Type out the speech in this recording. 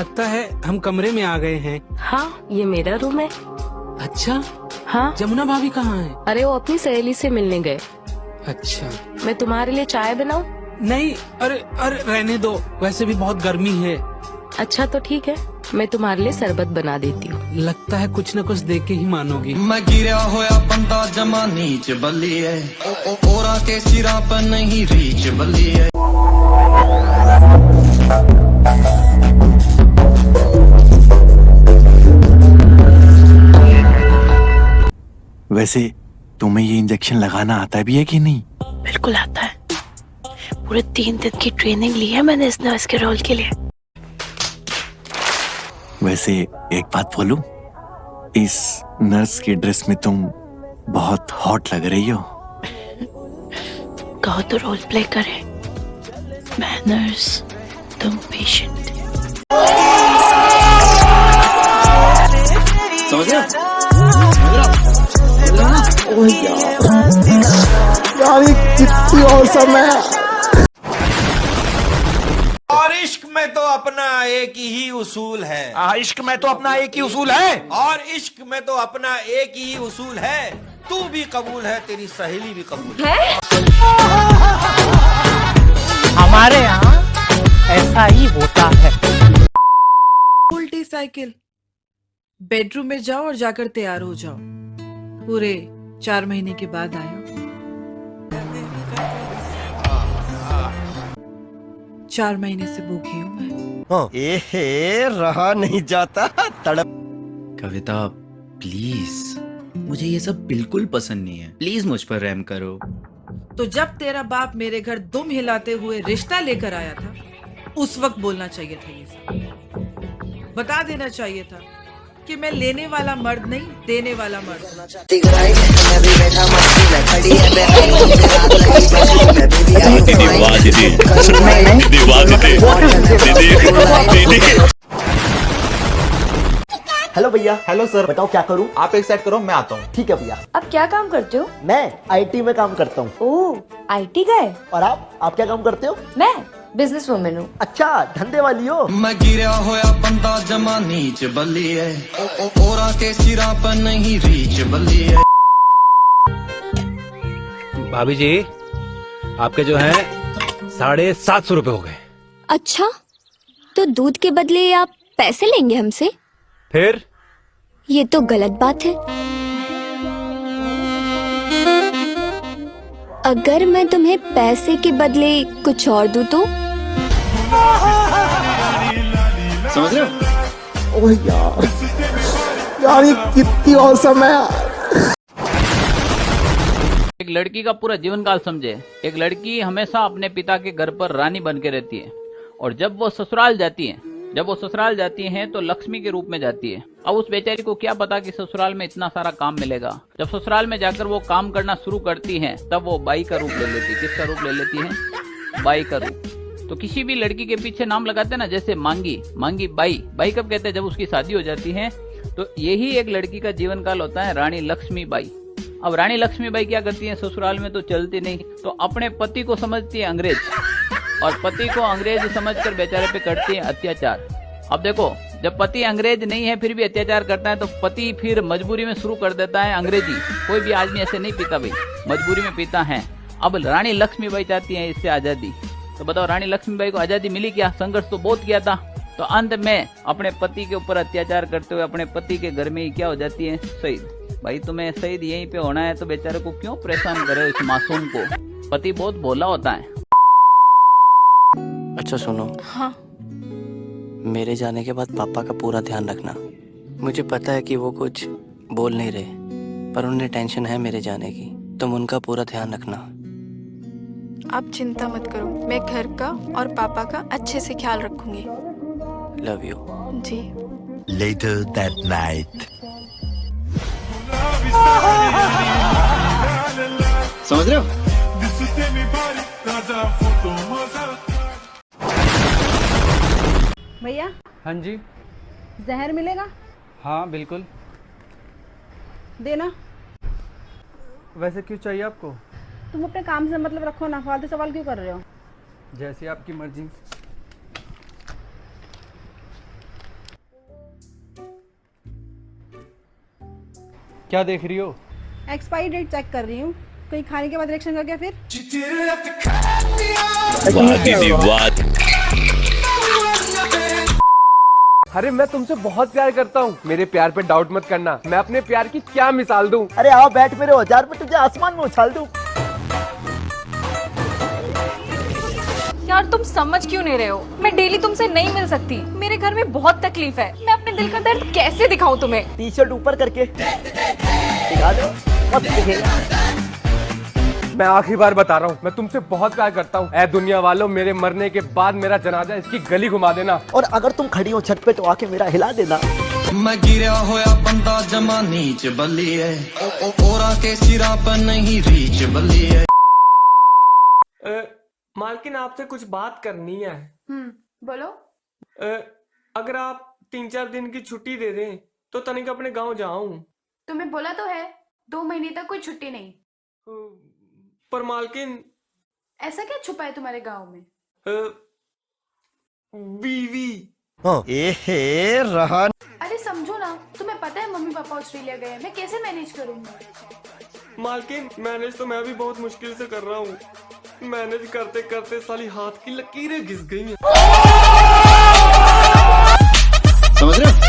लगता है हम कमरे में आ गए हैं। हाँ, ये मेरा रूम है। अच्छा, हाँ। जमुना भाभी कहाँ है? अरे वो अपनी सहेली से मिलने गए। अच्छा। मैं तुम्हारे लिए चाय बनाऊं? नहीं, अरे अरे रहने दो, वैसे भी बहुत गर्मी है। अच्छा तो ठीक है, मैं तुम्हारे लिए शरबत बना देती हूँ। लगता है कुछ न कुछ देख के ही मानोगी। मैं गिरा होया बंदा जमा नीच बल्ली है, ओरा के सिरा पर नहीं रीच बल्ली है। वैसे तुम्हें ये इंजेक्शन लगाना आता भी है कि नहीं? बिल्कुल आता है। पूरे 3 दिन की ट्रेनिंग ली है मैंने इस नर्स के रोल के लिए। वैसे एक बात बोलूं, इस नर्स की ड्रेस में तुम बहुत हॉट लग रही हो। कहो तो रोल प्ले करें। मैं नर्स, तुम पेशेंट। समझ रहे हो? यार ये कितनी औसम है। और इश्क में तो अपना एक ही उसूल है। इश्क में तो अपना एक ही उसूल है। और इश्क में तो अपना एक ही उसूल है। तू भी कबूल है, तेरी सहेली भी कबूल है। हमारे यहाँ ऐसा ही होता है। उल्टी साइकिल। बेडरूम में जाओ और जाकर तैयार हो जाओ। पूरे 4 महीने के बाद आए हो। 4 महीने से भूखी हूँ मैं। एहे, रहा नहीं जाता तड़प। कविता प्लीज, मुझे ये सब बिल्कुल पसंद नहीं है। प्लीज मुझ पर रहम करो। तो जब तेरा बाप मेरे घर दुम हिलाते हुए रिश्ता लेकर आया था, उस वक्त बोलना चाहिए था ये सब। बता देना चाहिए था कि मैं लेने वाला मर्द नहीं, देने वाला मर्द। हेलो भैया। हेलो सर, बताओ क्या करूं? आप एक साइड करो, मैं आता हूँ। ठीक है भैया। आप क्या काम करते हो? मैं आईटी में काम करता हूँ। ओह, आईटी का है। और आप क्या काम करते हो? मैं बिजनेस वुमेन हूँ। अच्छा, धंधे वाली हो। मैं गिरा होया बंदा जमा नीच बल्ली है, ओरा के सिरा पर नहीं रीच बल्ली है। भाभी जी, आपके जो है 750 रुपए हो गए। अच्छा, तो दूध के बदले आप पैसे लेंगे हमसे? फिर ये तो गलत बात है। अगर मैं तुम्हें पैसे के बदले कुछ और दूं तो? समझ रहे हो? ओह यार ये कितनी औसम है। एक लड़की का पूरा जीवन काल समझे। एक लड़की हमेशा अपने पिता के घर पर रानी बन के रहती है, और जब वो ससुराल जाती हैं तो लक्ष्मी के रूप में जाती है। अब उस बेचारी को क्या पता कि ससुराल में इतना सारा काम मिलेगा। जब ससुराल में जाकर वो काम करना शुरू करती हैं, तब वो बाई का रूप ले लेती है। किसका रूप ले लेती है? बाई का रूप। तो किसी भी लड़की के पीछे नाम लगाते हैं ना, जैसे मांगी, मांगी बाई। बाई कब कहते हैं? जब उसकी शादी हो जाती है। तो यही एक लड़की का जीवन काल होता है, रानी लक्ष्मी बाई। अब रानी लक्ष्मी बाई क्या करती है? ससुराल में तो चलती नहीं, तो अपने पति को समझती है अंग्रेज, और पति को अंग्रेज समझकर बेचारे पे करती है अत्याचार। अब देखो, जब पति अंग्रेज नहीं है फिर भी अत्याचार करता है, तो पति फिर मजबूरी में शुरू कर देता है अंग्रेजी। कोई भी आदमी ऐसे नहीं पीता भाई, मजबूरी में पीता है। अब रानी लक्ष्मीबाई चाहती है इससे आजादी। तो बताओ, रानी लक्ष्मीबाई को आजादी मिली क्या? संघर्ष तो बहुत किया था। तो अंत में अपने पति के ऊपर अत्याचार करते हुए अपने पति के घर में ही क्या हो जाती है? शहीद। भाई तुम्हें शहीद यहीं पे होना है तो बेचारे को क्यों परेशान करे इस मासूम को? पति बहुत भोला होता है। अच्छा सुनो। हाँ। मेरे जाने के बाद पापा का पूरा ध्यान रखना। मुझे पता है कि वो कुछ बोल नहीं रहे, पर उन्हें टेंशन है मेरे जाने की। तुम उनका पूरा ध्यान रखना। आप चिंता मत करो, मैं घर का और पापा का अच्छे से ख्याल रखूंगी। Love you. जी। Later that night. समझ रहे हो? भैया। हाँ जी। जहर मिलेगा? हाँ बिल्कुल। देना। वैसे क्यों चाहिए आपको? तुम अपने काम से मतलब रखो ना, फालतू सवाल क्यों कर रहे हो? जैसी आपकी मर्जी। क्या देख रही हो? एक्सपायरी डेट चेक कर रही हूँ, कहीं खाने के बाद रिएक्शन कर गया फिर। अरे मैं तुमसे बहुत प्यार करता हूँ, मेरे प्यार पे डाउट मत करना। मैं अपने प्यार की क्या मिसाल दूँ। अरे आओ बैठ मेरे औजार पे, तुझे आसमान में उछाल दूं। यार तुम समझ क्यों नहीं रहे हो? मैं डेली तुमसे नहीं मिल सकती, मेरे घर में बहुत तकलीफ है। मैं अपने दिल का दर्द कैसे दिखाऊं तुम्हें? टी शर्ट ऊपर करके दिखा दो, मस्त दिखेगा। मैं आखिरी बार बता रहा हूँ, मैं तुमसे बहुत प्यार करता हूँ। ऐ दुनिया वालों, मेरे मरने के बाद मेरा जनाजा इसकी गली घुमा देना। और अगर तुम खड़ी हो छत पे तो आके मेरा हिला देना। मैं गिरा होया बंदा जमा नीच बली है, ओरा के सिरा पर नहीं रीच बली है। मालकिन आपसे कुछ बात करनी है। बोलो। अगर आप 3-4 दिन की छुट्टी दे दें तो तनिक अपने गांव जाऊं। तुम्हें बोला तो है 2 महीने तक कोई छुट्टी नहीं। पर मालकिन ऐसा क्या छुपा है तुम्हारे गांव में? बीवी। ए रहा। अरे समझो ना, तुम्हें पता है मम्मी पापा ऑस्ट्रेलिया गए, मैं कैसे मैनेज करूंगी? मालकिन मैनेज तो मैं भी बहुत मुश्किल से कर रहा हूँ। मैनेज करते करते साली हाथ की लकीरें घिस गई हैं। समझ रहे हो?